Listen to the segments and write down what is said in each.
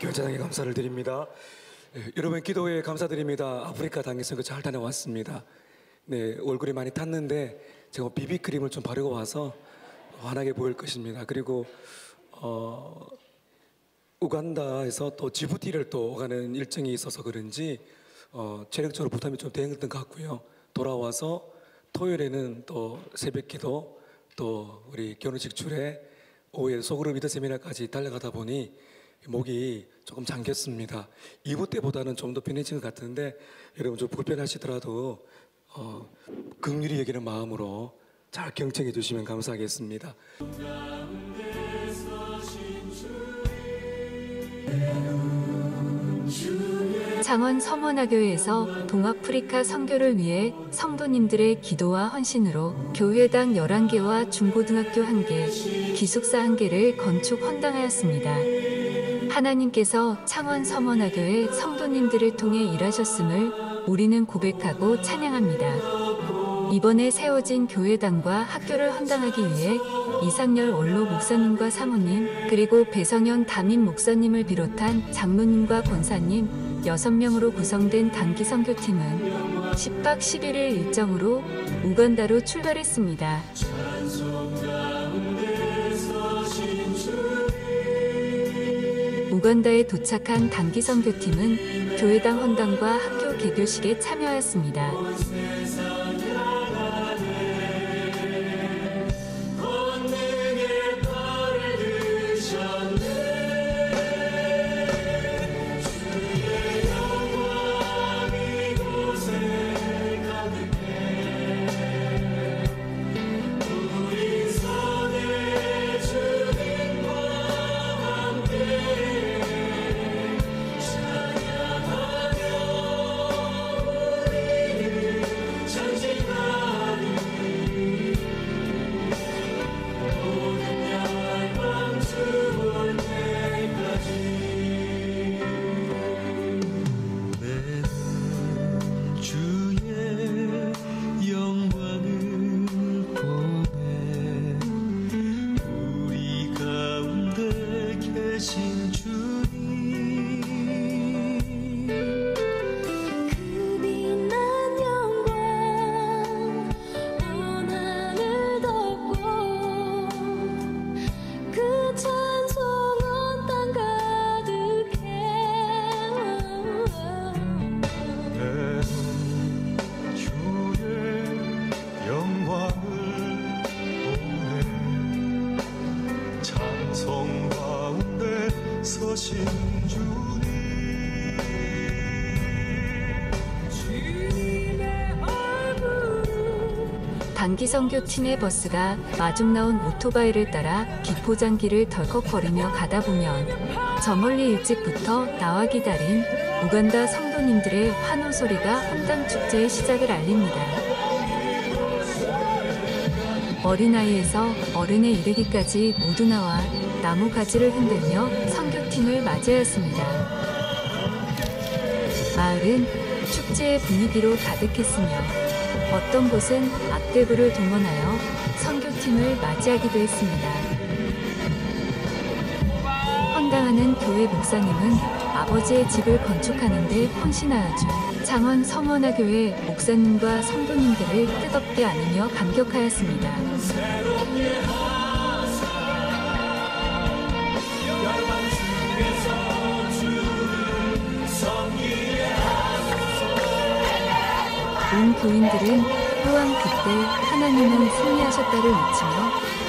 교회장에 감사를 드립니다. 여러분 기도에 감사드립니다. 아프리카 단기선교 잘 다녀왔습니다. 얼굴이 많이 탔는데 제가 비비크림을 좀 바르고 와서 환하게 보일 것입니다. 그리고 우간다에서 또 지부티를 또 가는 일정이 있어서 그런지 체력적으로 부담이 좀 되었던 것 같고요. 돌아와서 토요일에는 또 새벽기도, 또 우리 결혼식 주례, 오후에 소그룹 리더 세미나까지 달려가다 보니 목이 조금 잠겼습니다. 2부 때보다는 좀 더 편해진 것 같은데 여러분 좀 불편하시더라도 긍휼히 여기는 마음으로 잘 경청해 주시면 감사하겠습니다. 창원 서머나교회에서 동아프리카 선교를 위해 성도님들의 기도와 헌신으로 교회당 11개와 중고등학교 1개, 기숙사 1개를 건축 헌당하였습니다. 하나님께서 창원 서머나교회 성도님들을 통해 일하셨음을 우리는 고백하고 찬양합니다. 이번에 세워진 교회당과 학교를 헌당하기 위해 이상열 원로 목사님과 사모님, 그리고 배성현 담임 목사님을 비롯한 장로님과 권사님 6명으로 구성된 단기 선교팀은 10박 11일 일정으로 우간다로 출발했습니다. 우간다에 도착한 단기 선교팀은 교회당 헌당과 학교 개교식에 참여하였습니다. 단기 선교팀의 버스가 마중 나온 오토바이를 따라 기포장길을 덜컥거리며 가다 보면 저 멀리 일찍부터 나와 기다린 우간다 성도님들의 환호 소리가 헌당 축제의 시작을 알립니다. 어린아이에서 어른에 이르기까지 모두 나와 나무 가지를 흔들며 선교팀을 맞이하였습니다. 마을은 축제의 분위기로 가득했으며 어떤 곳은 앞대부를 동원하여 선교팀을 맞이하기도 했습니다. 헌당하는 교회 목사님은 아버지의 집을 건축하는 데 헌신하여준 창원 서머나교회 목사님과 성도님들을 뜨겁게 안으며 감격하였습니다. 온 교인들은 또한 그때 하나님은 승리하셨다를 외치며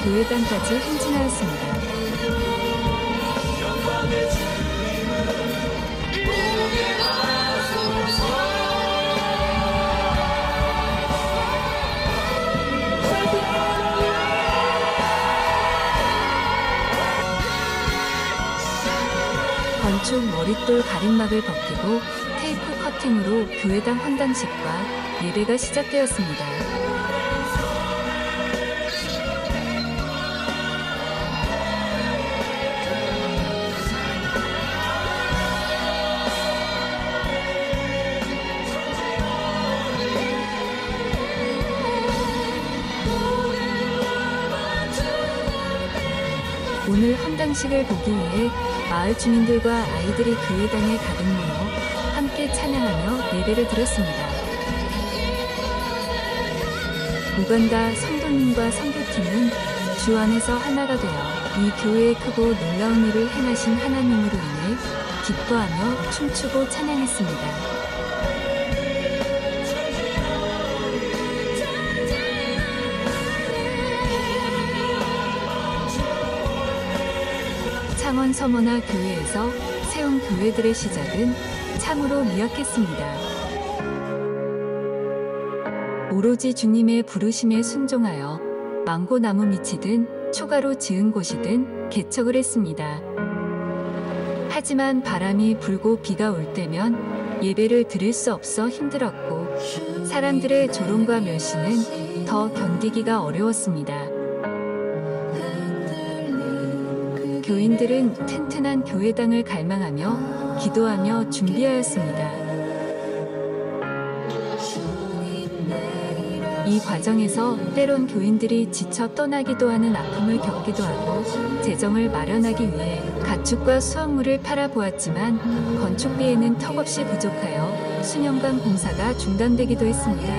교회당까지 행진하였습니다. 건축 머릿돌 가림막을 벗기고 테이프 커팅으로 교회당 헌당식과 예배가 시작되었습니다. 오늘 헌당식을 보기 위해 마을 주민들과 아이들이 교회당에 가득 모여 함께 찬양하며 예배를 드렸습니다. 우간다 성도님과 선교팀은 주 안에서 하나가 되어 이 교회의 크고 놀라운 일을 행하신 하나님으로 인해 기뻐하며 춤추고 찬양했습니다. 창원 서머나 교회에서 세운 교회들의 시작은 참으로 미약했습니다. 오로지 주님의 부르심에 순종하여 망고나무 밑이든 초가로 지은 곳이든 개척을 했습니다. 하지만 바람이 불고 비가 올 때면 예배를 드릴 수 없어 힘들었고 사람들의 조롱과 멸시는 더 견디기가 어려웠습니다. 교인들은 튼튼한 교회당을 갈망하며 기도하며 준비하였습니다. 이 과정에서 때론 교인들이 지쳐 떠나기도 하는 아픔을 겪기도 하고 재정을 마련하기 위해 가축과 수확물을 팔아보았지만 건축비에는 턱없이 부족하여 수년간 공사가 중단되기도 했습니다.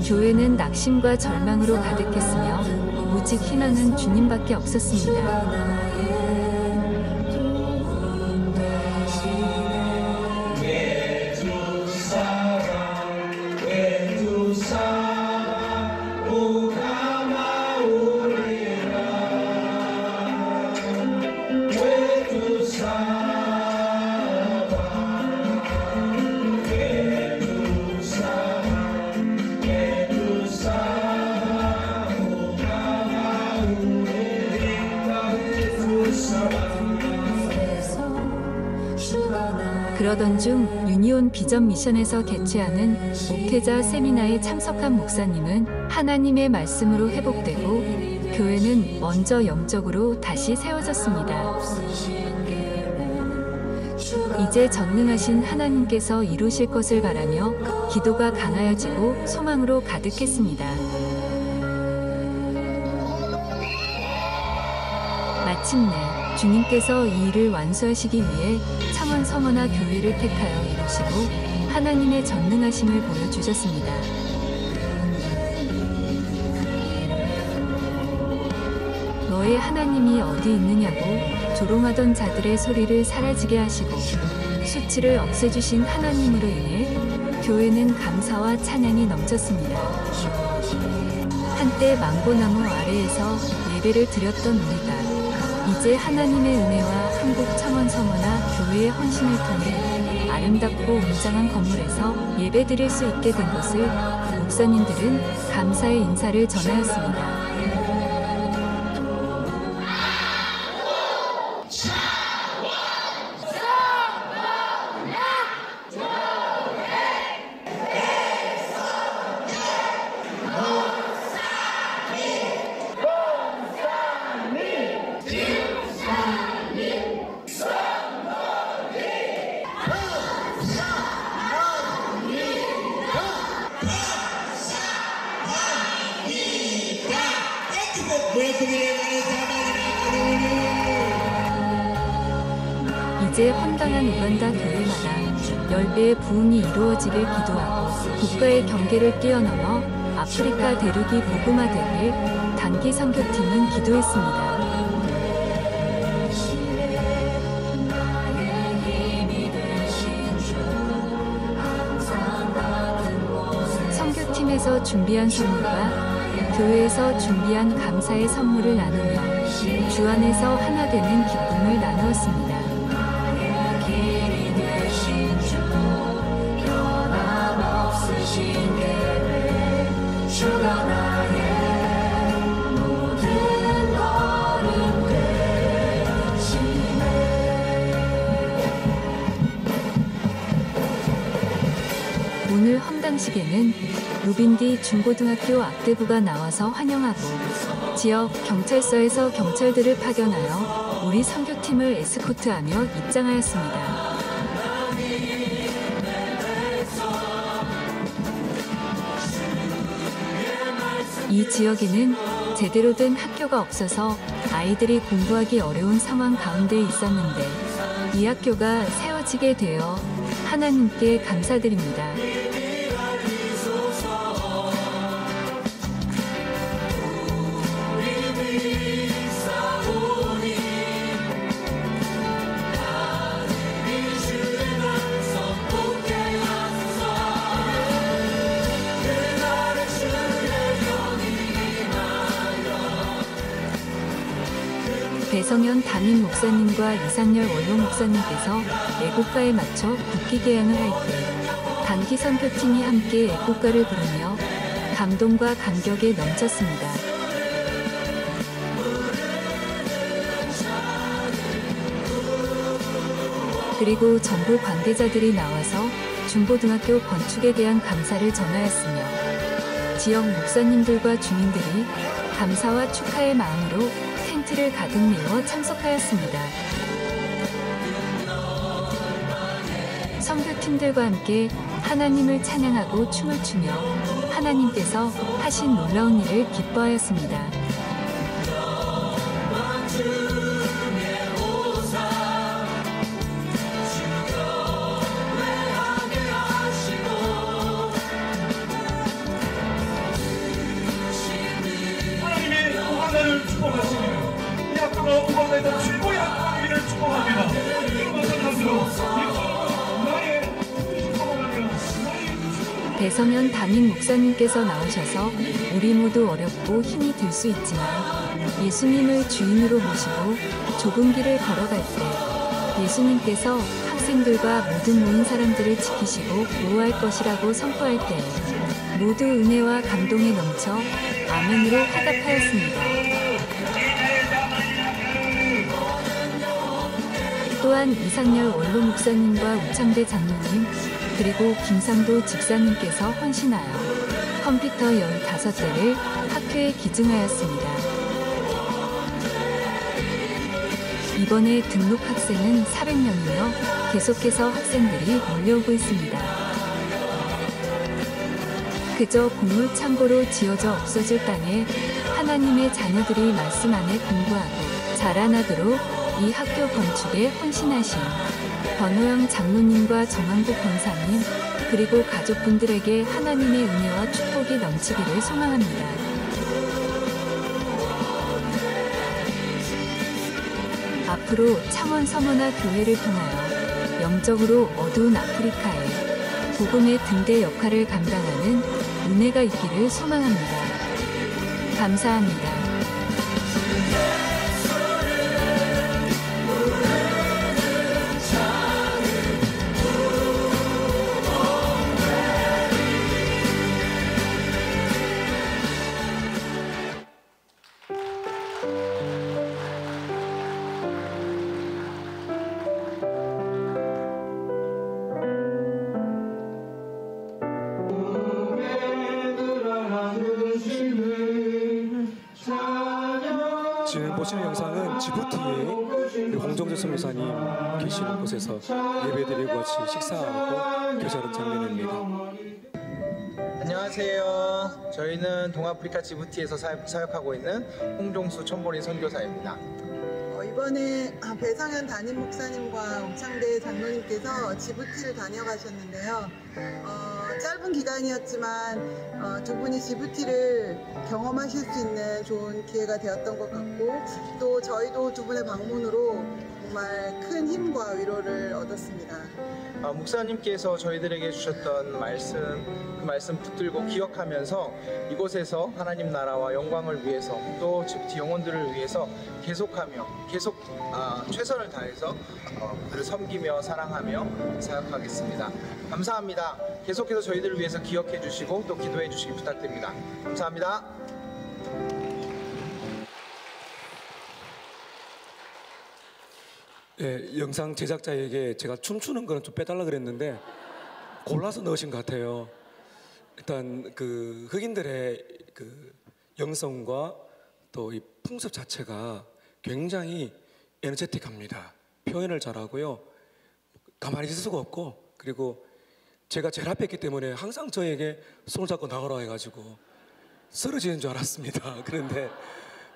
교회는 낙심과 절망으로 가득했으며 오직 희망은 주님밖에 없었습니다. 그러던 중 유니온 비전 미션에서 개최하는 목회자 세미나에 참석한 목사님은 하나님의 말씀으로 회복되고 교회는 먼저 영적으로 다시 세워졌습니다. 이제 전능하신 하나님께서 이루실 것을 바라며 기도가 강하여지고 소망으로 가득했습니다. 마침내 주님께서 이 일을 완수하시기 위해 창원 서머나 교회를 택하여 이루시고 하나님의 전능하심을 보여주셨습니다. 너의 하나님이 어디 있느냐고 조롱하던 자들의 소리를 사라지게 하시고 수치를 없애주신 하나님으로 인해 교회는 감사와 찬양이 넘쳤습니다. 한때 망고나무 아래에서 예배를 드렸던 우리가 이제 하나님의 은혜와 한국 창원 서머나 교회의 헌신을 통해 아름답고 웅장한 건물에서 예배드릴 수 있게 된 것을 목사님들은 감사의 인사를 전하였습니다. 이제 헌당한 우간다 교회마다 10배의 부흥이 이루어지길 기도하고 국가의 경계를 뛰어넘어 아프리카 대륙이 복음화되길 단기 선교팀은 기도했습니다. 선교팀에서 준비한 선물과 교회에서 준비한 감사의 선물을 나누며 주 안에서 하나 되는 기쁨을 나누었습니다. 주가 나의 모든 걸음 되시네. 오늘 헌당식에는 루빈디 중고등학교 악대부가 나와서 환영하고 지역 경찰서에서 경찰들을 파견하여 우리 선교팀을 에스코트하며 입장하였습니다. 이 지역에는 제대로 된 학교가 없어서 아이들이 공부하기 어려운 상황 가운데 있었는데 이 학교가 세워지게 되어 하나님께 감사드립니다. 배성현 담임 목사님과 이상열 원로 목사님께서 애국가에 맞춰 국기 개양을 할 때 단기 선교팀이 함께 애국가를 부르며 감동과 감격에 넘쳤습니다. 그리고 정부 관계자들이 나와서 중고등학교 건축에 대한 감사를 전하였으며 지역 목사님들과 주민들이 감사와 축하의 마음으로 텐트를 가득 메워 참석하였습니다. 선교팀들과 함께 하나님을 찬양하고 춤을 추며 하나님께서 하신 놀라운 일을 기뻐하였습니다. 하나님의 우간다를 축복하시기를 이 학교가 우간다에서 최고의 학교를 축복합니다. 마찬가지로 배성현 담임 목사님께서 나오셔서 우리 모두 어렵고 힘이 들 수 있지만 예수님을 주인으로 모시고 좁은 길을 걸어갈 때 예수님께서 학생들과 모든 모인 사람들을 지키시고 보호할 것이라고 선포할 때 모두 은혜와 감동에 넘쳐 아멘으로 화답하였습니다. 또한 이상열 원로 목사님과 우창대 장로님 그리고 김상도 집사님께서 헌신하여 컴퓨터 15대를 학교에 기증하였습니다. 이번에 등록 학생은 400명이며 계속해서 학생들이 몰려오고 있습니다. 그저 곡물 창고로 지어져 없어질 땅에 하나님의 자녀들이 말씀 안에 공부하고 자라나도록 이 학교 건축에 헌신하신 권호영 장로님과 정한국 권사님 그리고 가족분들에게 하나님의 은혜와 축복이 넘치기를 소망합니다. 앞으로 창원 서머나 교회를 통하여 영적으로 어두운 아프리카에 복음의 등대 역할을 감당하는 은혜가 있기를 소망합니다. 감사합니다. 지금 보시는 영상은 지부티에 홍정재 선교사님 계시는 곳에서 예배드리고 같이 식사하고 교제하는 장면입니다. 안녕하세요. 저희는 동아프리카 지부티에서 사역하고 있는 홍종수 천보린 선교사입니다. 이번에 배성현 담임 목사님과 옥창대 장로님께서 지부티를 다녀가셨는데요. 짧은 기간이었지만 두 분이 지부티를 경험하실 수 있는 좋은 기회가 되었던 것 같고 또 저희도 두 분의 방문으로 정말 큰 힘과 위로를 얻었습니다. 목사님께서 저희들에게 주셨던 말씀, 그 말씀 붙들고 기억하면서 이곳에서 하나님 나라와 영광을 위해서 또 지부티 영혼들을 위해서 계속하며 계속 최선을 다해서 그들을 섬기며 사랑하며 사역하겠습니다. 감사합니다. 계속해서 저희들을 위해서 기억해 주시고 또 기도해 주시기 부탁드립니다. 감사합니다. 예, 영상 제작자에게 제가 춤추는 거는 좀 빼달라 그랬는데 골라서 넣으신 것 같아요. 일단 그 흑인들의 그 영성과 또 이 풍습 자체가 굉장히 에너제틱합니다. 표현을 잘하고요. 가만히 있을 수가 없고 그리고 제가 제일 앞에 있기 때문에 항상 저에게 손을 잡고 나가라 해가지고 쓰러지는 줄 알았습니다. 그런데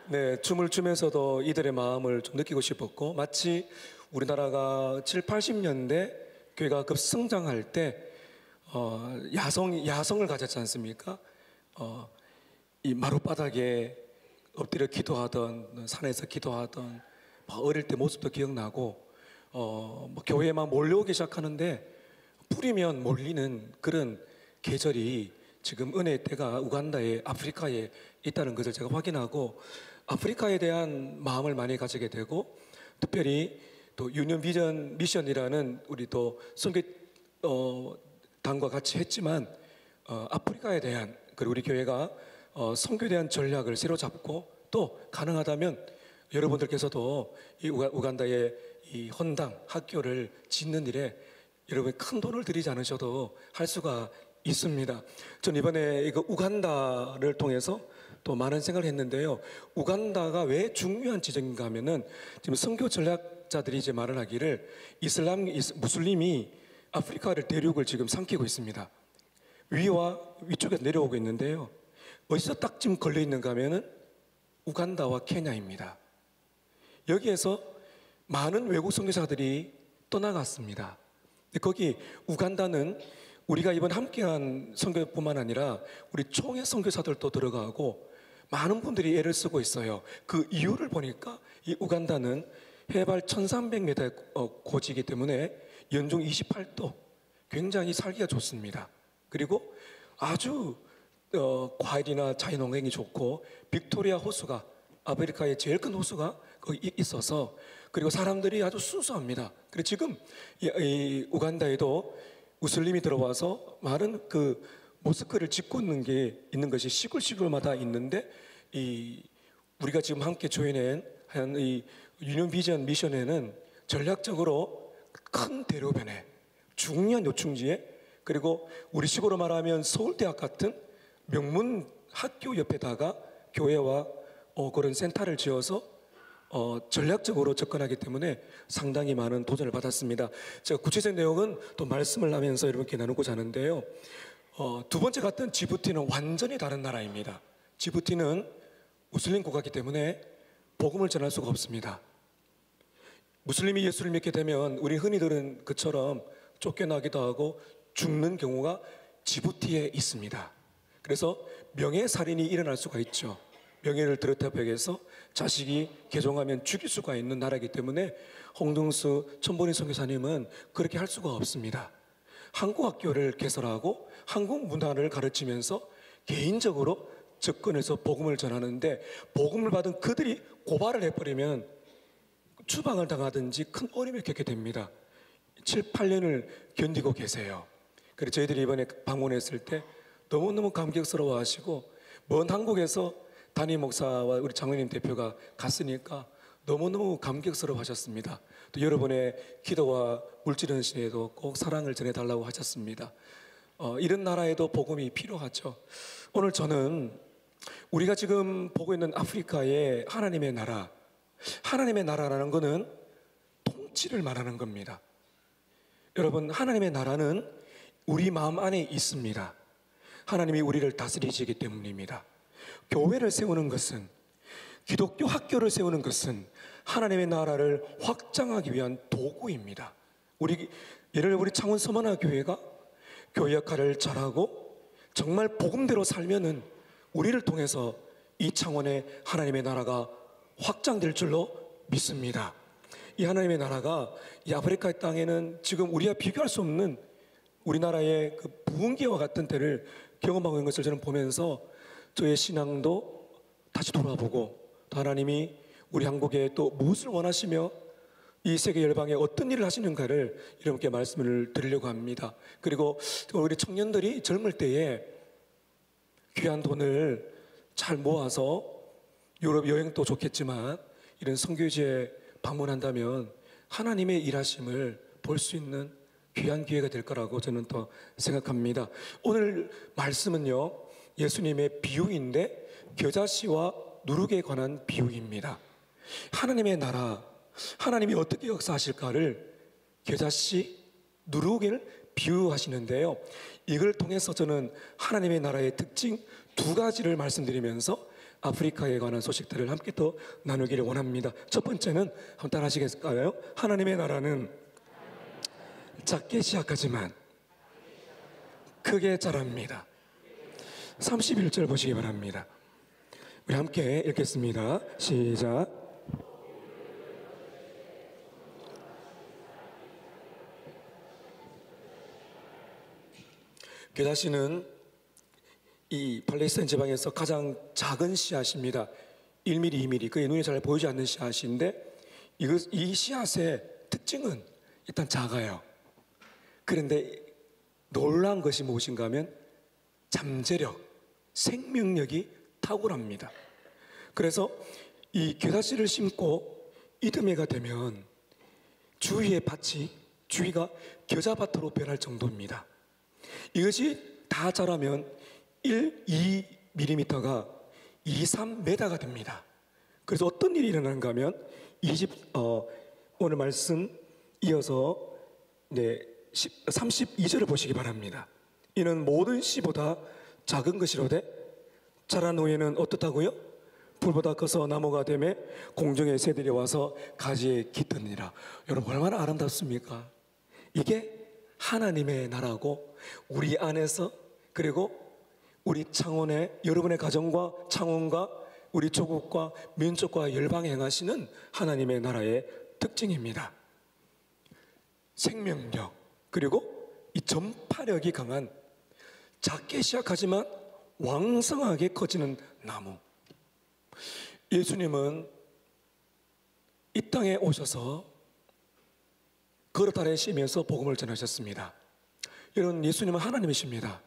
네, 춤을 추면서도 이들의 마음을 좀 느끼고 싶었고, 마치 우리나라가 7, 80년대 교회가 급성장할 때 야성을 가졌지 않습니까? 이 마룻바닥에 엎드려 기도하던, 산에서 기도하던 어릴 때 모습도 기억나고, 뭐 교회에만 몰려오기 시작하는데 뿌리면 몰리는 그런 계절이 지금 은혜의 때가 우간다에, 아프리카에 있다는 것을 제가 확인하고, 아프리카에 대한 마음을 많이 가지게 되고, 특별히 또 유니온 비전 미션이라는 우리 또 선교 당과 같이 했지만, 아프리카에 대한, 그리고 우리 교회가 선교에 대한 전략을 새로 잡고, 또 가능하다면 여러분들께서도 이 우간다의 이 헌당 학교를 짓는 일에 여러분 큰 돈을 들이지 않으셔도 할 수가 있습니다. 전 이번에 이거 우간다를 통해서 또 많은 생각을 했는데요. 우간다가 왜 중요한 지점인가 하면은, 지금 선교 전략자들이 이제 말을 하기를 무슬림이 아프리카를 대륙을 지금 삼키고 있습니다. 위와 위쪽에서 내려오고 있는데요. 어디서 딱 지금 걸려 있는가 하면은 우간다와 케냐입니다. 여기에서 많은 외국 선교사들이 떠나갔습니다. 거기 우간다는 우리가 이번 함께한 선교뿐만 아니라 우리 총회 선교사들도 들어가고 많은 분들이 애를 쓰고 있어요. 그 이유를 보니까 이 우간다는 해발 1300m 고지이기 때문에 연중 28도, 굉장히 살기가 좋습니다. 그리고 아주 과일이나 자연환경이 좋고, 빅토리아 호수가, 아프리카의 제일 큰 호수가 거기 있어서, 그리고 사람들이 아주 순수합니다. 그리고 지금 이 우간다에도 무슬림이 들어와서 많은 그 모스크를 짓고 있는 것이 시골마다 있는데, 우리가 지금 함께 조인한 이 유니온 비전 미션에는 전략적으로 큰 대로변에, 중요한 요충지에, 그리고 우리 식으로 말하면 서울대학 같은 명문 학교 옆에다가 교회와 그런 센터를 지어서 전략적으로 접근하기 때문에 상당히 많은 도전을 받았습니다. 제가 구체적인 내용은 또 말씀을 하면서 여러분께 나누고자 하는데요. 두 번째 갔던 지부티는 완전히 다른 나라입니다. 지부티는 무슬림 국가이기 때문에 복음을 전할 수가 없습니다. 무슬림이 예수를 믿게 되면 우리 흔히들은 그처럼 쫓겨나기도 하고 죽는 경우가 지부티에 있습니다. 그래서 명예살인이 일어날 수가 있죠. 명예를 들여다보여서 자식이 개종하면 죽일 수가 있는 나라이기 때문에 홍등수 천본인 선교사님은 그렇게 할 수가 없습니다. 한국 학교를 개설하고 한국 문화를 가르치면서 개인적으로 접근해서 복음을 전하는데, 복음을 받은 그들이 고발을 해버리면 추방을 당하든지 큰 어려움을 겪게 됩니다. 7, 8년을 견디고 계세요. 그래서 저희들이 이번에 방문했을 때 너무너무 감격스러워 하시고, 먼 한국에서 담임 목사와 우리 장로님 대표가 갔으니까 너무너무 감격스러워 하셨습니다. 또 여러분의 기도와 물질 헌신에도 꼭 사랑을 전해달라고 하셨습니다. 이런 나라에도 복음이 필요하죠. 오늘 저는 우리가 지금 보고 있는 아프리카의 하나님의 나라, 하나님의 나라라는 것은 통치를 말하는 겁니다. 여러분, 하나님의 나라는 우리 마음 안에 있습니다. 하나님이 우리를 다스리시기 때문입니다. 교회를 세우는 것은, 기독교 학교를 세우는 것은 하나님의 나라를 확장하기 위한 도구입니다. 예를 들어 우리 창원 서머나 교회가 교회 역할을 잘하고 정말 복음대로 살면은 우리를 통해서 이 창원의 하나님의 나라가 확장될 줄로 믿습니다. 이 하나님의 나라가 이 아프리카 땅에는 지금 우리와 비교할 수 없는 우리나라의 그 부흥기와 같은 때를 경험하고 있는 것을 저는 보면서 저의 신앙도 다시 돌아보고, 또 하나님이 우리 한국에 또 무엇을 원하시며 이 세계 열방에 어떤 일을 하시는가를 여러분께 말씀을 드리려고 합니다. 그리고 우리 청년들이 젊을 때에 귀한 돈을 잘 모아서 유럽 여행도 좋겠지만 이런 선교지에 방문한다면 하나님의 일하심을 볼 수 있는 귀한 기회가 될 거라고 저는 더 생각합니다. 오늘 말씀은요, 예수님의 비유인데 겨자씨와 누룩에 관한 비유입니다. 하나님의 나라, 하나님이 어떻게 역사하실까를 겨자씨, 누룩을 비유하시는데요, 이걸 통해서 저는 하나님의 나라의 특징 두 가지를 말씀드리면서 아프리카에 관한 소식들을 함께 또 나누기를 원합니다. 첫 번째는 한번 따라 하시겠을까요? 하나님의 나라는 작게 시작하지만 크게 자랍니다. 31절 보시기 바랍니다. 우리 함께 읽겠습니다. 시작. 게다시는 이 팔레스타인 지방에서 가장 작은 씨앗입니다. 1mm, 2mm, 그의 눈에 잘 보이지 않는 씨앗인데 이 씨앗의 특징은 일단 작아요. 그런데 놀라운 것이 무엇인가 하면 잠재력, 생명력이 탁월합니다. 그래서 이 겨자씨를 심고 이듬해가 되면 주위의 밭이 주위가 겨자밭으로 변할 정도입니다. 이것이 다 자라면 1, 2mm가 2, 3m가 됩니다. 그래서 어떤 일이 일어나는가 하면 오늘 말씀 이어서 32절을 보시기 바랍니다. 이는 모든 씨보다 작은 것이로되 자란 후에는 어떻다고요? 불보다 커서 나무가 되매 공중의 새들이 와서 가지에 깃드니라. 여러분 얼마나 아름답습니까? 이게 하나님의 나라고 우리 안에서 그리고 우리 창원의 여러분의 가정과 창원과 우리 조국과 민족과 열방에 행하시는 하나님의 나라의 특징입니다. 생명력 그리고 이 전파력이 강한 작게 시작하지만 왕성하게 커지는 나무. 예수님은 이 땅에 오셔서 그릇 아래 쉬면서 복음을 전하셨습니다. 여러분 예수님은 하나님이십니다.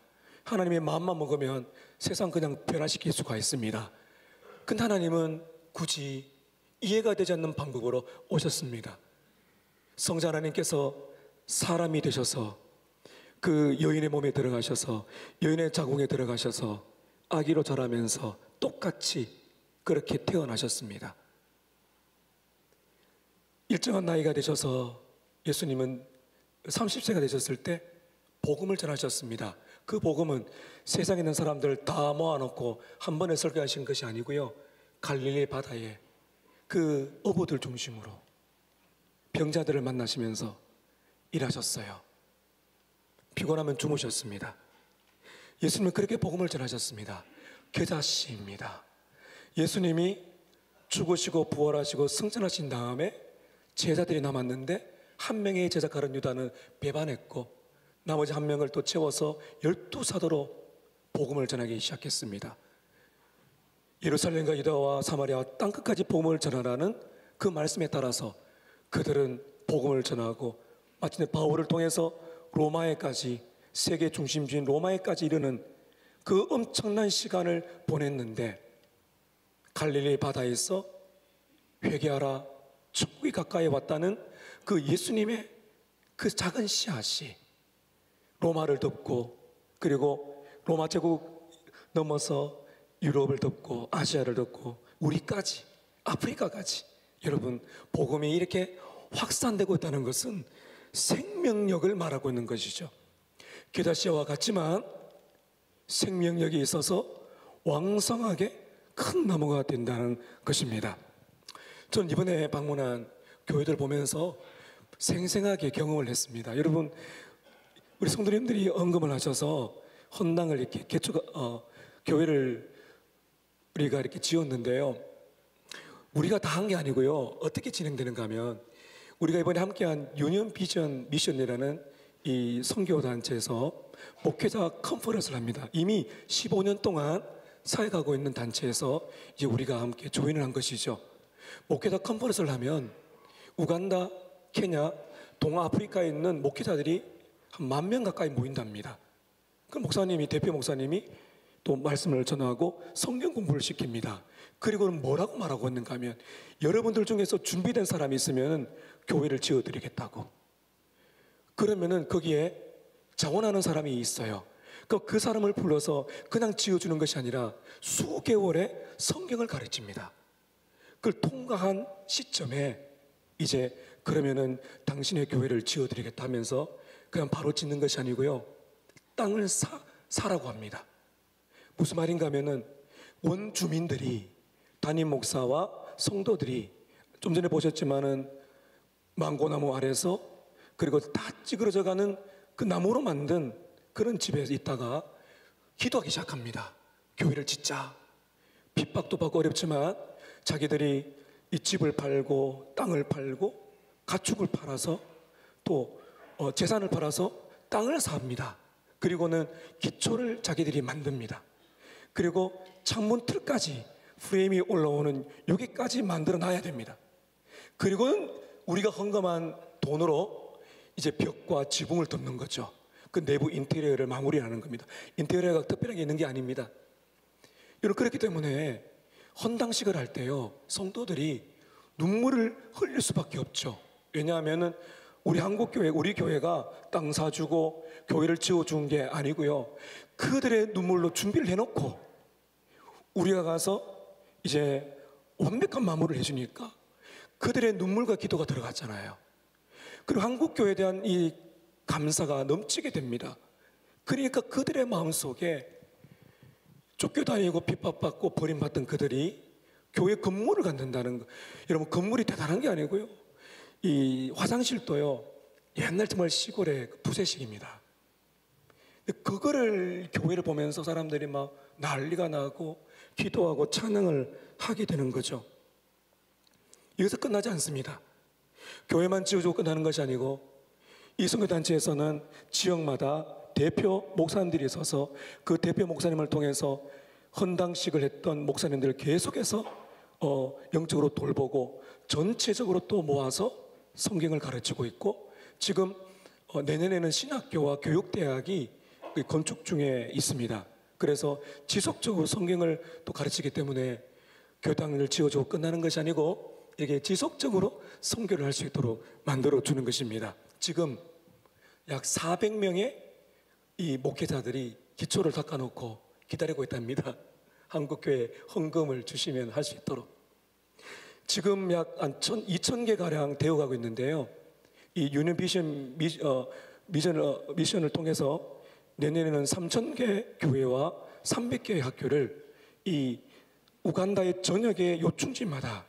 하나님의 마음만 먹으면 세상 그냥 변화시킬 수가 있습니다. 근데 하나님은 굳이 이해가 되지 않는 방법으로 오셨습니다. 성자 하나님께서 사람이 되셔서 그 여인의 몸에 들어가셔서 여인의 자궁에 들어가셔서 아기로 자라면서 똑같이 그렇게 태어나셨습니다. 일정한 나이가 되셔서 예수님은 30세가 되셨을 때 복음을 전하셨습니다. 그 복음은 세상에 있는 사람들 다 모아놓고 한 번에 설교하신 것이 아니고요, 갈릴리 바다에 그 어부들 중심으로 병자들을 만나시면서 일하셨어요. 피곤하면 주무셨습니다. 예수님은 그렇게 복음을 전하셨습니다. 겨자씨입니다. 예수님이 죽으시고 부활하시고 승천하신 다음에 제자들이 남았는데 한 명의 제자 가룟 유다는 배반했고 나머지 한 명을 또 채워서 12사도로 복음을 전하기 시작했습니다. 예루살렘과 유다와 사마리아 땅끝까지 복음을 전하라는 그 말씀에 따라서 그들은 복음을 전하고 마침내 바울을 통해서 로마에까지, 세계 중심지인 로마에까지 이르는 그 엄청난 시간을 보냈는데 갈릴리 바다에서 회개하라, 천국이 가까이 왔다는 그 예수님의 그 작은 씨앗이 로마를 덮고 그리고 로마 제국 넘어서 유럽을 덮고 아시아를 덮고 우리까지, 아프리카까지, 여러분 복음이 이렇게 확산되고 있다는 것은 생명력을 말하고 있는 것이죠. 겨자씨와 같지만 생명력이 있어서 왕성하게 큰 나무가 된다는 것입니다. 저는 이번에 방문한 교회들 보면서 생생하게 경험을 했습니다. 여러분 우리 성도님들이 언금을 하셔서 헌당을 이렇게 교회를 우리가 이렇게 지었는데요, 우리가 다 한 게 아니고요, 어떻게 진행되는가 하면 우리가 이번에 함께한 유니언 비전 미션이라는 이 선교단체에서 목회자 컨퍼런스를 합니다. 이미 15년 동안 사역하고 있는 단체에서 이제 우리가 함께 조인을 한 것이죠. 목회자 컨퍼런스를 하면 우간다, 케냐, 동아프리카에 있는 목회자들이 한 10,000명 가까이 모인답니다. 그 목사님이, 대표 목사님이 또 말씀을 전하고 성경 공부를 시킵니다. 그리고는 뭐라고 말하고 있는가 하면 여러분들 중에서 준비된 사람이 있으면 교회를 지어드리겠다고. 그러면은 거기에 자원하는 사람이 있어요. 그 사람을 불러서 그냥 지어주는 것이 아니라 수개월의 성경을 가르칩니다. 그걸 통과한 시점에 이제 그러면은 당신의 교회를 지어드리겠다 하면서 그냥 바로 짓는 것이 아니고요, 땅을 사라고 합니다. 무슨 말인가 하면은 원주민들이 담임 목사와 성도들이 좀 전에 보셨지만은 망고나무 아래서 그리고 다 찌그러져 가는 그 나무로 만든 그런 집에 있다가 기도하기 시작합니다. 교회를 짓자. 핍박도 받고 어렵지만 자기들이 이 집을 팔고 땅을 팔고 가축을 팔아서 또 재산을 팔아서 땅을 삽니다. 그리고는 기초를 자기들이 만듭니다. 그리고 창문 틀까지 프레임이 올라오는 여기까지 만들어 놔야 됩니다. 그리고는 우리가 헌금한 돈으로 이제 벽과 지붕을 덮는 거죠. 그 내부 인테리어를 마무리하는 겁니다. 인테리어가 특별하게 있는 게 아닙니다. 여러분, 그렇기 때문에 헌당식을 할 때요, 성도들이 눈물을 흘릴 수밖에 없죠. 왜냐하면은 우리 한국교회, 우리 교회가 땅 사주고 교회를 지어준 게 아니고요, 그들의 눈물로 준비를 해놓고 우리가 가서 이제 완벽한 마무리를 해주니까 그들의 눈물과 기도가 들어갔잖아요. 그리고 한국교회에 대한 이 감사가 넘치게 됩니다. 그러니까 그들의 마음속에 쫓겨다니고 핍박받고 버림받던 그들이 교회 건물을 갖는다는 거. 여러분, 건물이 대단한 게 아니고요, 이 화장실도요, 옛날 정말 시골의 부세식입니다. 그거를 교회를 보면서 사람들이 막 난리가 나고 기도하고 찬양을 하게 되는 거죠. 여기서 끝나지 않습니다. 교회만 지어주고 끝나는 것이 아니고 이 선교단체에서는 지역마다 대표 목사님들이 있어서 그 대표 목사님을 통해서 헌당식을 했던 목사님들을 계속해서 영적으로 돌보고 전체적으로 또 모아서 성경을 가르치고 있고, 지금 내년에는 신학교와 교육대학이 건축 중에 있습니다. 그래서 지속적으로 성경을 또 가르치기 때문에 교당을 지어주고 끝나는 것이 아니고 이게 지속적으로 선교를 할 수 있도록 만들어 주는 것입니다. 지금 약 400명의 이 목회자들이 기초를 닦아놓고 기다리고 있답니다. 한국교회 헌금을 주시면 할 수 있도록. 지금 약 2,000개 가량 되어가고 있는데요, 이 유년 미션을 통해서 내년에는 3,000개 교회와 300개의 학교를 이 우간다의 전역의 요충지마다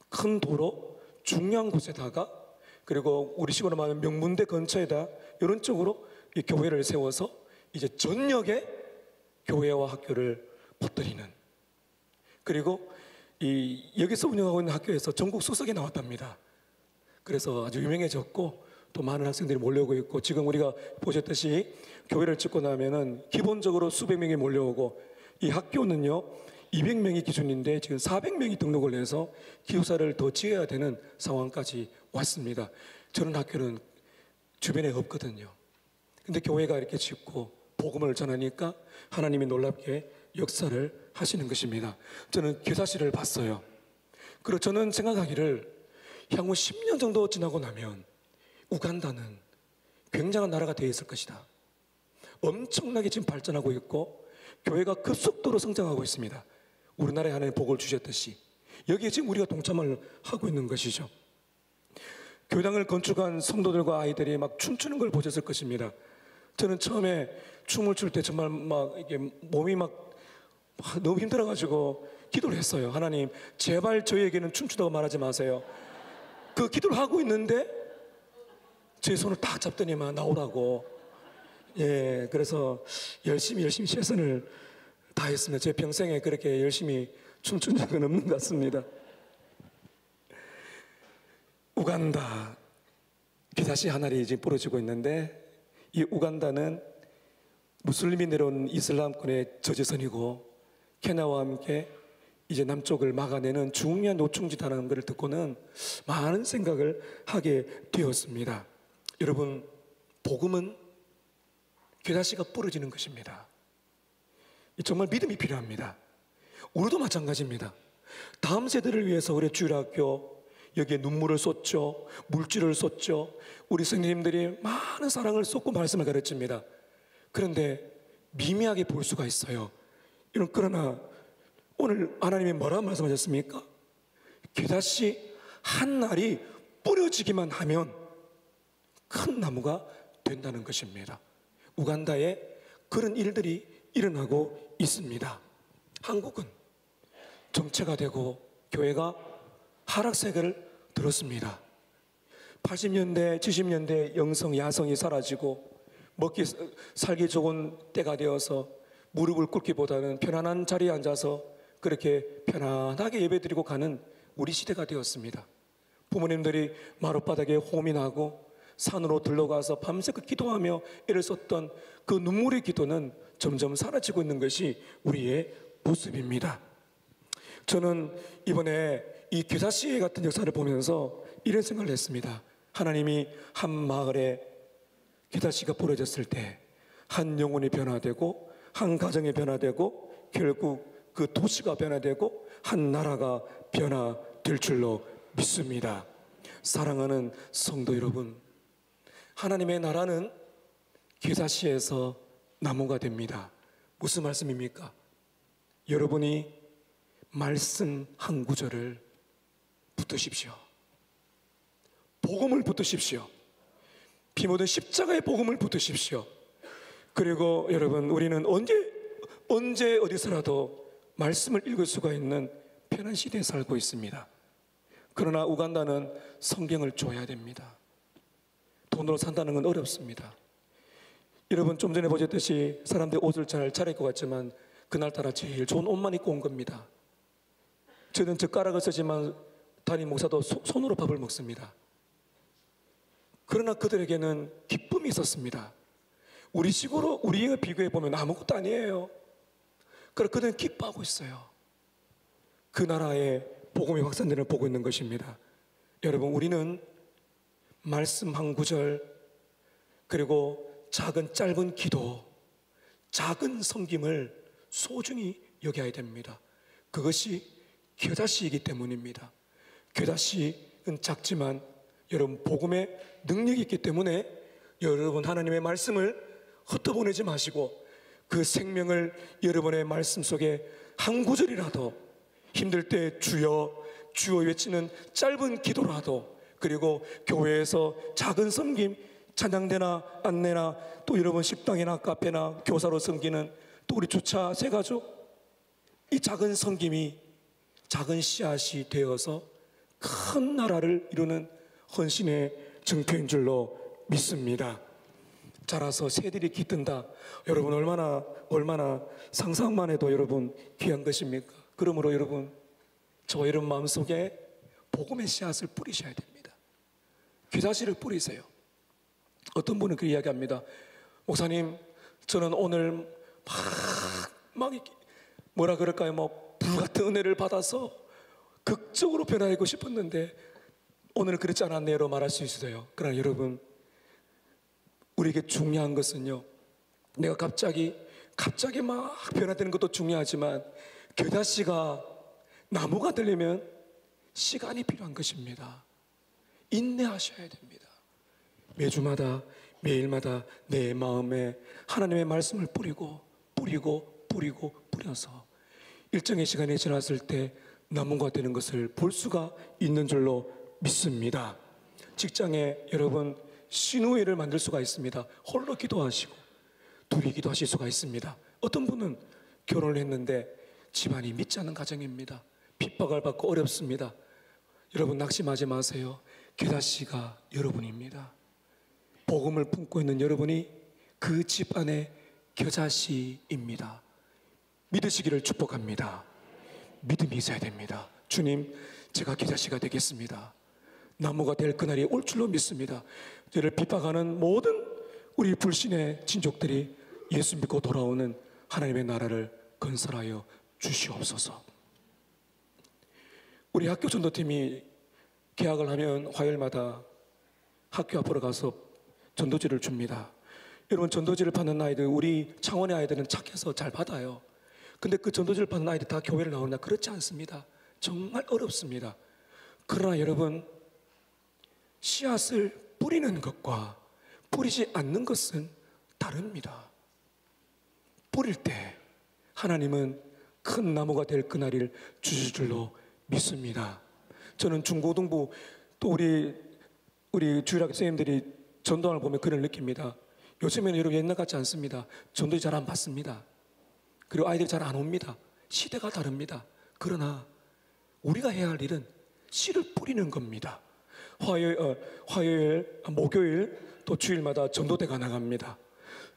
큰 도로 중요한 곳에다가, 그리고 우리 식으로 말하면 명문대 근처에다 이런 쪽으로 이 교회를 세워서 이제 전역에 교회와 학교를 퍼뜨리는, 그리고 이 여기서 운영하고 있는 학교에서 전국 수석에 나왔답니다. 그래서 아주 유명해졌고 또 많은 학생들이 몰려오고 있고, 지금 우리가 보셨듯이 교회를 짓고 나면은 기본적으로 수백 명이 몰려오고, 이 학교는요 200명이 기준인데 지금 400명이 등록을 해서 기숙사를 더 지어야 되는 상황까지 왔습니다. 저런 학교는 주변에 없거든요. 근데 교회가 이렇게 짓고 복음을 전하니까 하나님이 놀랍게 역사를 하시는 것입니다. 저는 교사실을 봤어요. 그리고 저는 생각하기를 향후 10년 정도 지나고 나면 우간다는 굉장한 나라가 되어 있을 것이다. 엄청나게 지금 발전하고 있고 교회가 급속도로 성장하고 있습니다. 우리나라에 하나님 복을 주셨듯이 여기에 지금 우리가 동참을 하고 있는 것이죠. 교당을 건축한 성도들과 아이들이 막 춤추는 걸 보셨을 것입니다. 저는 처음에 춤을 출 때 정말 막 이게 몸이 막 너무 힘들어가지고 기도를 했어요. 하나님, 제발 저희에게는 춤추다고 말하지 마세요. 그 기도를 하고 있는데 제 손을 딱 잡더니만 나오라고. 예, 그래서 열심히 최선을 다했습니다. 제 평생에 그렇게 열심히 춤춘 적은 없는 것 같습니다. 우간다 기사시 하나리 지금 부러지고 있는데, 이 우간다는 무슬림이 내려온 이슬람권의 저지선이고 케냐와 함께 이제 남쪽을 막아내는 중요한 요충지다라는 것을 듣고는 많은 생각을 하게 되었습니다. 여러분, 복음은 괴다시가 부러지는 것입니다. 정말 믿음이 필요합니다. 우리도 마찬가지입니다. 다음 세대를 위해서 우리 주일학교 여기에 눈물을 쏟죠. 물질을 쏟죠. 우리 성도님들이 많은 사랑을 쏟고 말씀을 가르칩니다. 그런데 미미하게 볼 수가 있어요. 그러나 오늘 하나님이 뭐라고 말씀하셨습니까? 괴다시 한 날이 뿌려지기만 하면 큰 나무가 된다는 것입니다. 우간다에 그런 일들이 일어나고 있습니다. 한국은 정체가 되고 교회가 하락세를 들었습니다. 80년대, 70년대 영성, 야성이 사라지고 먹기 살기 좋은 때가 되어서 무릎을 꿇기보다는 편안한 자리에 앉아서 그렇게 편안하게 예배드리고 가는 우리 시대가 되었습니다. 부모님들이 마룻바닥에 호민하고 산으로 들러가서 밤새껏 기도하며 애를 썼던 그 눈물의 기도는 점점 사라지고 있는 것이 우리의 모습입니다. 저는 이번에 이 교사시회 같은 역사를 보면서 이런 생각을 했습니다. 하나님이 한 마을에 교사시가 벌어졌을 때 한 영혼이 변화되고 한 가정이 변화되고 결국 그 도시가 변화되고 한 나라가 변화될 줄로 믿습니다. 사랑하는 성도 여러분, 하나님의 나라는 교사시에서 나무가 됩니다. 무슨 말씀입니까? 여러분이 말씀 한 구절을 붙드십시오. 복음을 붙드십시오. 피 묻은 십자가의 복음을 붙드십시오. 그리고 여러분, 우리는 언제 어디서라도 말씀을 읽을 수가 있는 편한 시대에 살고 있습니다. 그러나 우간다는 성경을 줘야 됩니다. 돈으로 산다는 건 어렵습니다. 여러분, 좀 전에 보셨듯이 사람들이 옷을 잘 차려입고 갔지만 그날따라 제일 좋은 옷만 입고 온 겁니다. 저는 젓가락을 쓰지만 담임 목사도 손으로 밥을 먹습니다. 그러나 그들에게는 기쁨이 있었습니다. 우리식으로 우리에 비교해 보면 아무것도 아니에요. 그러나 그들은 기뻐하고 있어요. 그 나라의 복음이 확산되는 걸 보고 있는 것입니다. 여러분, 우리는 말씀 한 구절, 그리고 작은 짧은 기도, 작은 섬김을 소중히 여겨야 됩니다. 그것이 교자시이기 때문입니다. 교자시는 작지만 여러분, 복음의 능력이 있기 때문에 여러분, 하나님의 말씀을 흩어보내지 마시고 그 생명을 여러분의 말씀 속에 한 구절이라도 힘들 때 주여 주여 외치는 짧은 기도라도, 그리고 교회에서 작은 섬김, 찬양대나 안내나 또 여러분 식당이나 카페나 교사로 섬기는 또 우리 주차 세가족, 이 작은 섬김이 작은 씨앗이 되어서 큰 나라를 이루는 헌신의 증표인 줄로 믿습니다. 자라서 새들이 깃든다. 여러분, 얼마나 상상만 해도 여러분 귀한 것입니까? 그러므로 여러분, 저와 여러분 마음속에 복음의 씨앗을 뿌리셔야 됩니다. 귀사시를 뿌리세요. 어떤 분은 그 이야기합니다. 목사님, 저는 오늘 막 뭐라 그럴까요? 불같은 은혜를 받아서 극적으로 변화하고 싶었는데 오늘은 그렇지 않았네요로 말할 수 있어요. 그러나 여러분, 우리에게 중요한 것은요, 내가 갑자기 막 변화되는 것도 중요하지만 교자씨가 나무가 되려면 시간이 필요한 것입니다. 인내하셔야 됩니다. 매주마다 매일마다 내 마음에 하나님의 말씀을 뿌려서 일정의 시간이 지났을 때 나무가 되는 것을 볼 수가 있는 줄로 믿습니다. 직장에 여러분 시누이를 만들 수가 있습니다. 홀로 기도하시고 둘이 기도하실 수가 있습니다. 어떤 분은 결혼을 했는데 집안이 믿지 않는 가정입니다. 핍박을 받고 어렵습니다. 여러분, 낙심하지 마세요. 교자씨가 여러분입니다. 복음을 품고 있는 여러분이 그 집안의 교자씨입니다. 믿으시기를 축복합니다. 믿음이 있어야 됩니다. 주님, 제가 교자씨가 되겠습니다. 나무가 될 그날이 올 줄로 믿습니다. 저를 핍박하는 모든 우리 불신의 친족들이 예수 믿고 돌아오는 하나님의 나라를 건설하여 주시옵소서. 우리 학교 전도팀이 개학을 하면 화요일마다 학교 앞으로 가서 전도지를 줍니다. 여러분, 전도지를 받는 아이들, 우리 창원의 아이들은 착해서 잘 받아요. 근데 그 전도지를 받는 아이들 다 교회를 나오느냐? 그렇지 않습니다. 정말 어렵습니다. 그러나 여러분, 씨앗을 뿌리는 것과 뿌리지 않는 것은 다릅니다. 뿌릴 때 하나님은 큰 나무가 될 그날을 주실 줄로 믿습니다. 저는 중고등부 또 우리 주일학교 선생님들이 전도를 보면 그걸 느낍니다. 요즘에는 여러분 옛날 같지 않습니다. 전도지 잘 안 받습니다. 그리고 아이들이 잘 안 옵니다. 시대가 다릅니다. 그러나 우리가 해야 할 일은 씨를 뿌리는 겁니다. 화요일, 목요일 또 주일마다 전도대가 나갑니다.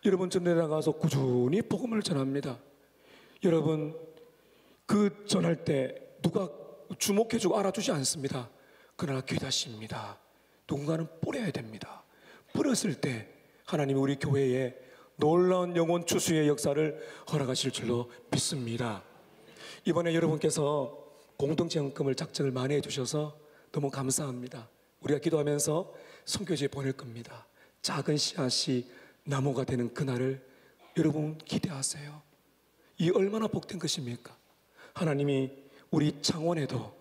여러분 전도대 나가서 꾸준히 복음을 전합니다. 여러분 그 전할 때 누가 주목해주고 알아주지 않습니다. 그러나 귀다십니다. 누군가는 뿌려야 됩니다. 뿌렸을 때 하나님이 우리 교회에 놀라운 영혼 추수의 역사를 허락하실 줄로 믿습니다. 이번에 여러분께서 공동체연금을 작정을 많이 해주셔서 너무 감사합니다. 우리가 기도하면서 선교지에 보낼 겁니다. 작은 씨앗이 나무가 되는 그날을 여러분 기대하세요. 이 얼마나 복된 것입니까? 하나님이 우리 창원에도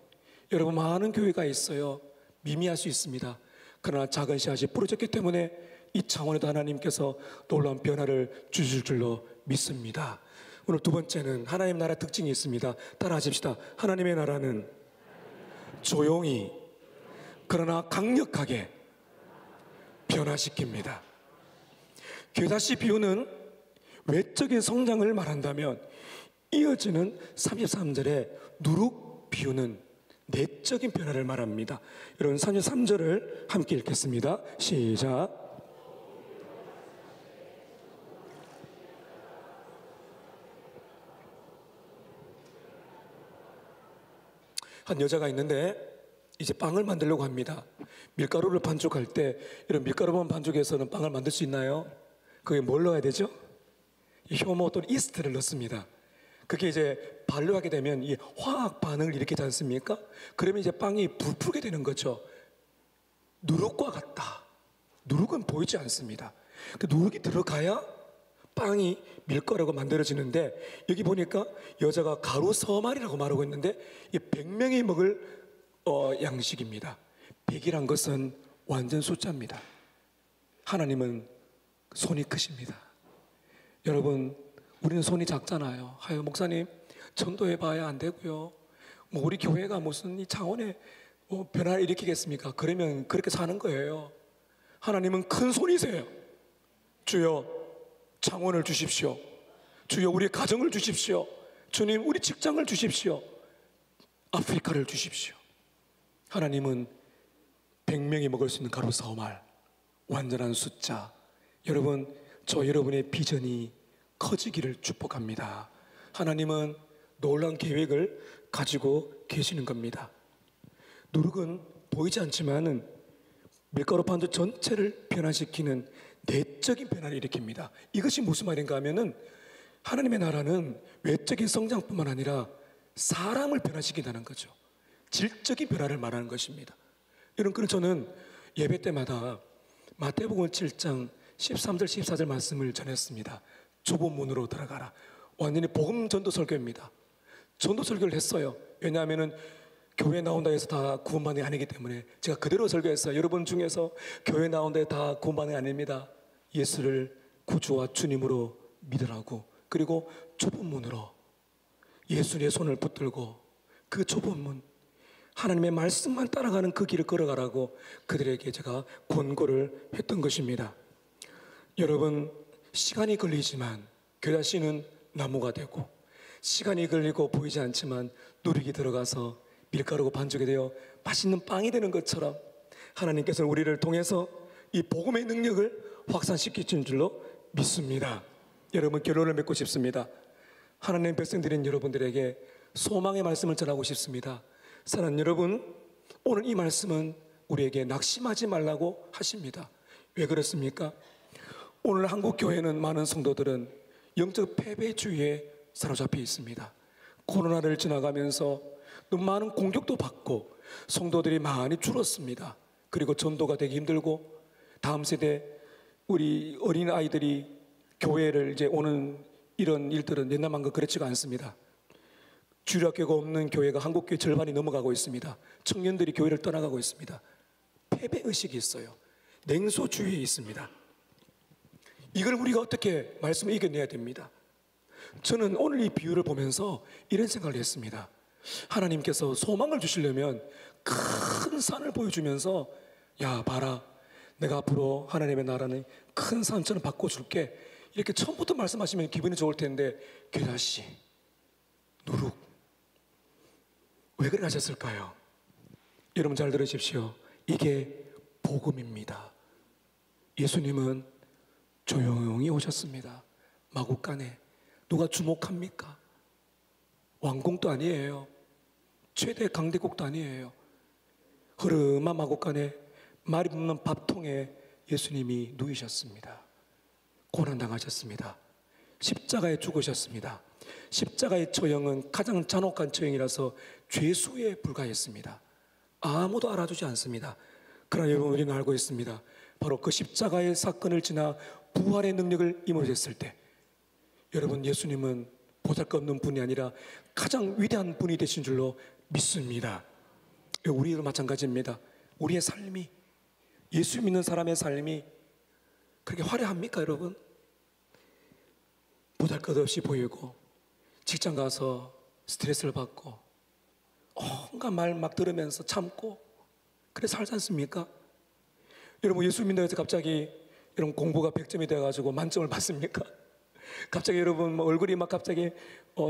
여러분 많은 교회가 있어요. 미미할 수 있습니다. 그러나 작은 씨앗이 뿌려졌기 때문에 이 창원에도 하나님께서 놀라운 변화를 주실 줄로 믿습니다. 오늘 두 번째는 하나님 나라 특징이 있습니다. 따라 하십시다. 하나님의 나라는 조용히 그러나 강력하게 변화시킵니다. 겨자씨 비유는 외적인 성장을 말한다면 이어지는 33절의 누룩 비유는 내적인 변화를 말합니다. 여러분 33절을 함께 읽겠습니다. 시작. 한 여자가 있는데 이제 빵을 만들려고 합니다. 밀가루를 반죽할 때 이런 밀가루만 반죽해서는 빵을 만들 수 있나요? 그게 뭘 넣어야 되죠? 효모 또는 이스트를 넣습니다. 그게 이제 반류하게 되면 이 화학 반응을 일으키지 않습니까? 그러면 이제 빵이 부풀게 되는 거죠. 누룩과 같다. 누룩은 보이지 않습니다. 그 누룩이 들어가야 빵이 밀가루가 만들어지는데 여기 보니까 여자가 가루 서말이라고 말하고 있는데 이 100명이 먹을 양식입니다. 100이란 것은 완전 숫자입니다. 하나님은 손이 크십니다. 여러분 우리는 손이 작잖아요. 하여 목사님 전도해 봐야 안 되고요. 뭐 우리 교회가 무슨 이 창원에 변화를 일으키겠습니까? 그러면 그렇게 사는 거예요. 하나님은 큰 손이세요. 주여 창원을 주십시오. 주여 우리 가정을 주십시오. 주님 우리 직장을 주십시오. 아프리카를 주십시오. 하나님은 100명이 먹을 수 있는 가루 사오말 완전한 숫자. 여러분 저 여러분의 비전이 커지기를 축복합니다. 하나님은 놀라운 계획을 가지고 계시는 겁니다. 누룩은 보이지 않지만은 밀가루 반죽 전체를 변화시키는 내적인 변화를 일으킵니다. 이것이 무슨 말인가 하면은 하나님의 나라는 외적인 성장뿐만 아니라 사람을 변화시킨다는 거죠. 질적인 변화를 말하는 것입니다. 여러분, 그래서 저는 예배 때마다 마태복음 7장 13절 14절 말씀을 전했습니다. 좁은 문으로 들어가라. 완전히 복음 전도 설교입니다. 전도 설교를 했어요. 왜냐하면은 교회 나온다 해서 다 구원받는 게 아니기 때문에 제가 그대로 설교했어요. 여러분 중에서 교회 나온다 해서 다 구원받는 게 아닙니다. 예수를 구주와 주님으로 믿으라고. 그리고 좁은 문으로 예수의 손을 붙들고 그 좁은 문 하나님의 말씀만 따라가는 그 길을 걸어가라고 그들에게 제가 권고를 했던 것입니다. 여러분, 시간이 걸리지만 겨자씨는 나무가 되고 시간이 걸리고 보이지 않지만 누룩이 들어가서 밀가루가 반죽이 되어 맛있는 빵이 되는 것처럼 하나님께서 우리를 통해서 이 복음의 능력을 확산시키는 줄로 믿습니다. 여러분, 결론을 맺고 싶습니다. 하나님 백성들인 여러분들에게 소망의 말씀을 전하고 싶습니다. 사랑하는 여러분, 오늘 이 말씀은 우리에게 낙심하지 말라고 하십니다. 왜 그렇습니까? 오늘 한국 교회는 많은 성도들은 영적 패배주의에 사로잡혀 있습니다. 코로나를 지나가면서 너무 많은 공격도 받고 성도들이 많이 줄었습니다. 그리고 전도가 되기 힘들고 다음 세대 우리 어린 아이들이 교회를 이제 오는 이런 일들은 옛날만큼 그렇지가 않습니다. 주일학교가 없는 교회가 한국 교회 절반이 넘어가고 있습니다. 청년들이 교회를 떠나가고 있습니다. 패배의식이 있어요. 냉소주의에 있습니다. 이걸 우리가 어떻게 말씀을 이겨내야 됩니다. 저는 오늘 이 비유를 보면서 이런 생각을 했습니다. 하나님께서 소망을 주시려면 큰 산을 보여주면서 야 봐라, 내가 앞으로 하나님의 나라는 큰 산처럼 바꿔줄게. 이렇게 처음부터 말씀하시면 기분이 좋을 텐데 게다시 누룩 왜 그래 하셨을까요? 여러분 잘 들으십시오. 이게 복음입니다. 예수님은 조용히 오셨습니다. 마구간에 누가 주목합니까? 왕궁도 아니에요. 최대 강대국도 아니에요. 흐름한 마구간에 말이 없는 밥통에 예수님이 누이셨습니다. 고난당하셨습니다. 십자가에 죽으셨습니다. 십자가의 처형은 가장 잔혹한 처형이라서 죄수에 불과했습니다. 아무도 알아주지 않습니다. 그러나 여러분 우리는 알고 있습니다. 바로 그 십자가의 사건을 지나 부활의 능력을 임하셨을 때 여러분 예수님은 보잘것없는 분이 아니라 가장 위대한 분이 되신 줄로 믿습니다. 우리도 마찬가지입니다. 우리의 삶이 예수 믿는 사람의 삶이 그렇게 화려합니까 여러분? 보잘것없이 보이고 직장 가서 스트레스를 받고 온갖 말 막 들으면서 참고 그래 살지 않습니까? 여러분 예수 믿는다고 해서 갑자기 여러분 공부가 100점이 돼가지고 만점을 받습니까? 갑자기 여러분 뭐 얼굴이 막 갑자기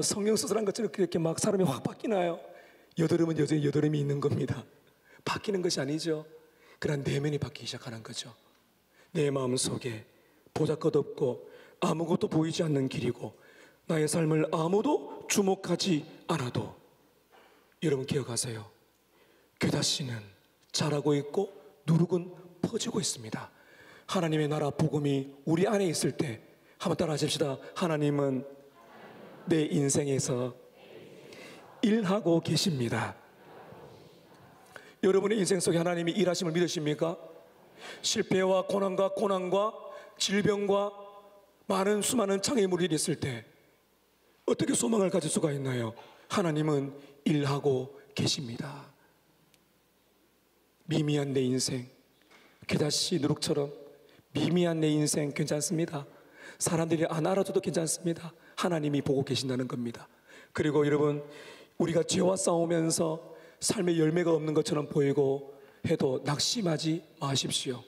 성령 수술한 것처럼 그렇게 막 사람이 확 바뀌나요? 여드름은 여전히 여드름이 있는 겁니다. 바뀌는 것이 아니죠. 그런 내면이 바뀌기 시작하는 거죠. 내 마음속에 보잘것없고 아무것도 보이지 않는 길이고 나의 삶을 아무도 주목하지 않아도 여러분 기억하세요. 게다시는 자라고 있고 누룩은 퍼지고 있습니다. 하나님의 나라 복음이 우리 안에 있을 때 한번 따라 하십시다. 하나님은 내 인생에서 일하고 계십니다. 여러분의 인생 속에 하나님이 일하심을 믿으십니까? 실패와 고난과 질병과 많은 수많은 장애물이 있을 때 어떻게 소망을 가질 수가 있나요? 하나님은 일하고 계십니다. 미미한 내 인생, 게다시 누룩처럼 미미한 내 인생 괜찮습니다. 사람들이 안 알아줘도 괜찮습니다. 하나님이 보고 계신다는 겁니다. 그리고 여러분 우리가 죄와 싸우면서 삶의 열매가 없는 것처럼 보이고 해도 낙심하지 마십시오.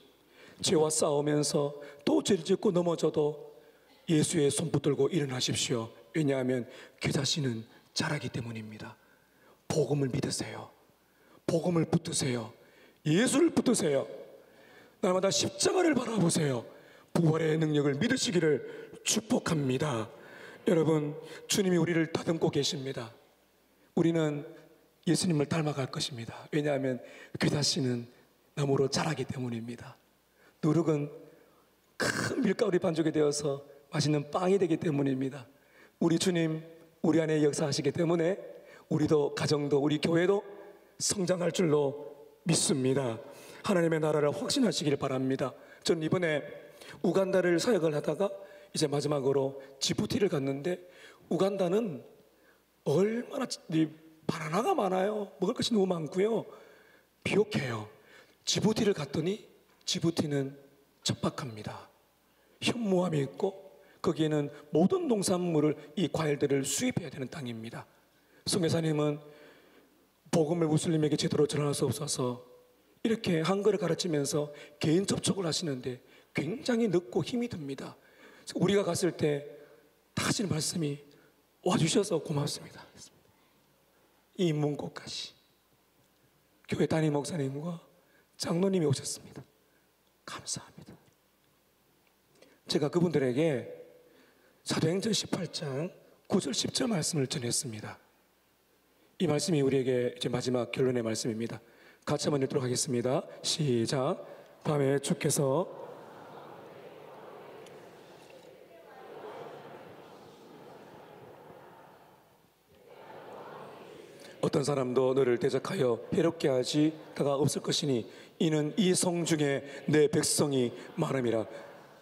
죄와 싸우면서 또 죄를 짓고 넘어져도 예수의 손 붙들고 일어나십시오. 왜냐하면 그 자신은 자라기 때문입니다. 복음을 믿으세요. 복음을 붙드세요. 예수를 붙드세요. 날마다 십자가를 바라보세요. 부활의 능력을 믿으시기를 축복합니다. 여러분 주님이 우리를 다듬고 계십니다. 우리는 예수님을 닮아갈 것입니다. 왜냐하면 그 자신은 나무로 자라기 때문입니다. 누룩은 큰 밀가루리 반죽이 되어서 맛있는 빵이 되기 때문입니다. 우리 주님 우리 안에 역사하시기 때문에 우리도 가정도 우리 교회도 성장할 줄로 믿습니다. 하나님의 나라를 확신하시길 바랍니다. 저는 이번에 우간다를 사역을 하다가 이제 마지막으로 지부티를 갔는데 우간다는 얼마나 바나나가 많아요. 먹을 것이 너무 많고요. 비옥해요. 지부티를 갔더니 지부티는 척박합니다. 현무암이 있고 거기에는 모든 농산물을 이 과일들을 수입해야 되는 땅입니다. 성교사님은 복음을 무슬림에게 제대로 전할 수 없어서 이렇게 한글을 가르치면서 개인 접촉을 하시는데 굉장히 늦고 힘이 듭니다. 우리가 갔을 때 다 하시는 말씀이 와주셔서 고맙습니다. 이 먼 곳까지 교회 담임 목사님과 장로님이 오셨습니다. 감사합니다. 제가 그분들에게 사도행전 18장 9절 10절 말씀을 전했습니다. 이 말씀이 우리에게 이제 마지막 결론의 말씀입니다. 같이 한번 읽도록 하겠습니다. 시작. 밤에 주께서 어떤 사람도 너를 대적하여 해롭게 하지 다가 없을 것이니 이는 이 성 중에 내 백성이 많음이라.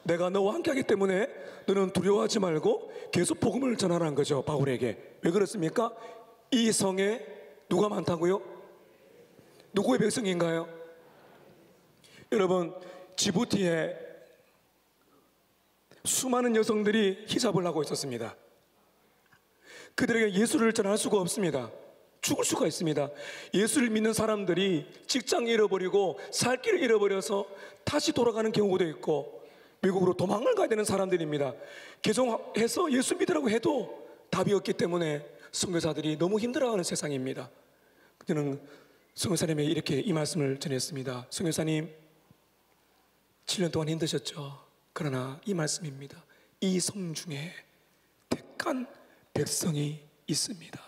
내가 너와 함께하기 때문에 너는 두려워하지 말고 계속 복음을 전하라는 거죠. 바울에게. 왜 그렇습니까? 이 성에 누가 많다고요? 누구의 백성인가요? 여러분 지부티에 수많은 여성들이 히잡을 하고 있었습니다. 그들에게 예수를 전할 수가 없습니다. 죽을 수가 있습니다. 예수를 믿는 사람들이 직장 잃어버리고 살 길을 잃어버려서 다시 돌아가는 경우도 있고 미국으로 도망을 가야 되는 사람들입니다. 개종해서 예수 믿으라고 해도 답이 없기 때문에 선교사들이 너무 힘들어하는 세상입니다. 저는 선교사님에게 이렇게 이 말씀을 전했습니다. 선교사님, 7년 동안 힘드셨죠? 그러나 이 말씀입니다. 이 성 중에 택한 백성이 있습니다.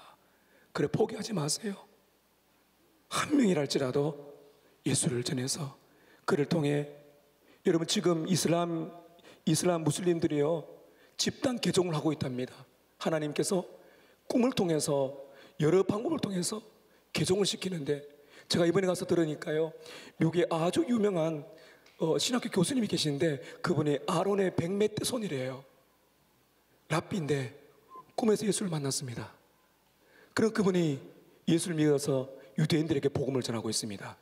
그래, 포기하지 마세요. 한 명이랄지라도 예수를 전해서 그를 통해, 여러분 지금 이슬람 무슬림들이요 집단 개종을 하고 있답니다. 하나님께서 꿈을 통해서 여러 방법을 통해서 개종을 시키는데, 제가 이번에 가서 들으니까요, 미국에 아주 유명한 신학교 교수님이 계시는데 그분이 아론의 100몇 손이래요. 랍비인데 꿈에서 예수를 만났습니다. 그럼 그분이 예수를 믿어서 유대인들에게 복음을 전하고 있습니다.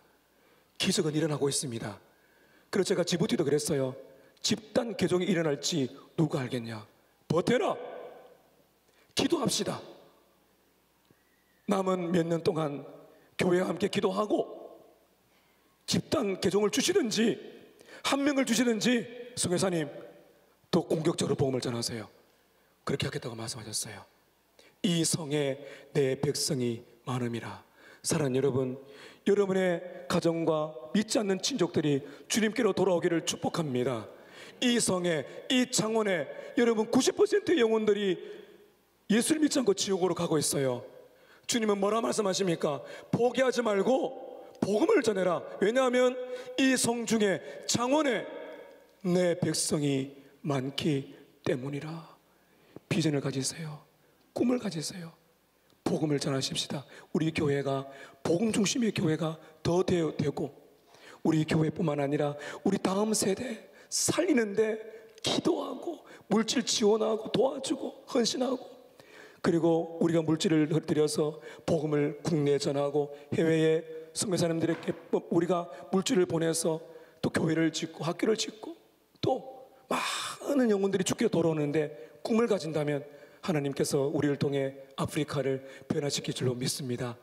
기적은 일어나고 있습니다. 그래서 제가 지부티도 그랬어요. 집단 개종이 일어날지 누가 알겠냐? 버텨라! 기도합시다. 남은 몇 년 동안 교회와 함께 기도하고 집단 개종을 주시든지 한 명을 주시든지 선교사님 더 공격적으로 복음을 전하세요. 그렇게 하겠다고 말씀하셨어요. 이 성에 내 백성이 많음이라. 사랑하는 여러분, 여러분의 가정과 믿지 않는 친족들이 주님께로 돌아오기를 축복합니다. 이 성에, 이 창원에 여러분 90%의 영혼들이 예수를 믿지 않고 지옥으로 가고 있어요. 주님은 뭐라 말씀하십니까? 포기하지 말고 복음을 전해라. 왜냐하면 이 성 중에 창원에 내 백성이 많기 때문이라. 비전을 가지세요. 꿈을 가지세요. 복음을 전하십시다. 우리 교회가 복음 중심의 교회가 더 되고, 우리 교회뿐만 아니라 우리 다음 세대 살리는데 기도하고 물질 지원하고 도와주고 헌신하고, 그리고 우리가 물질을 들여서 복음을 국내에 전하고 해외에 선교사님들에게 우리가 물질을 보내서 또 교회를 짓고 학교를 짓고 또 많은 영혼들이 주께로 돌아오는데, 꿈을 가진다면 하나님께서 우리를 통해 아프리카를 변화시킬 줄로 믿습니다.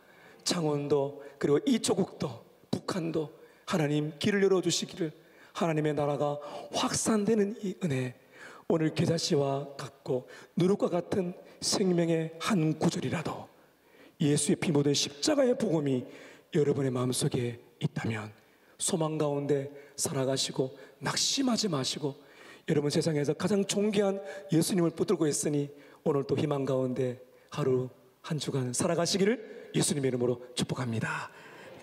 창원도 그리고 이 조국도 북한도 하나님 길을 열어주시기를, 하나님의 나라가 확산되는 이 은혜, 오늘 계자씨와 같고 누룩과 같은 생명의 한 구절이라도 예수의 피 묻은 십자가의 복음이 여러분의 마음속에 있다면 소망 가운데 살아가시고 낙심하지 마시고, 여러분 세상에서 가장 존귀한 예수님을 붙들고 있으니 오늘 또 희망 가운데 하루 한 주간 살아가시기를 예수님의 이름으로 축복합니다.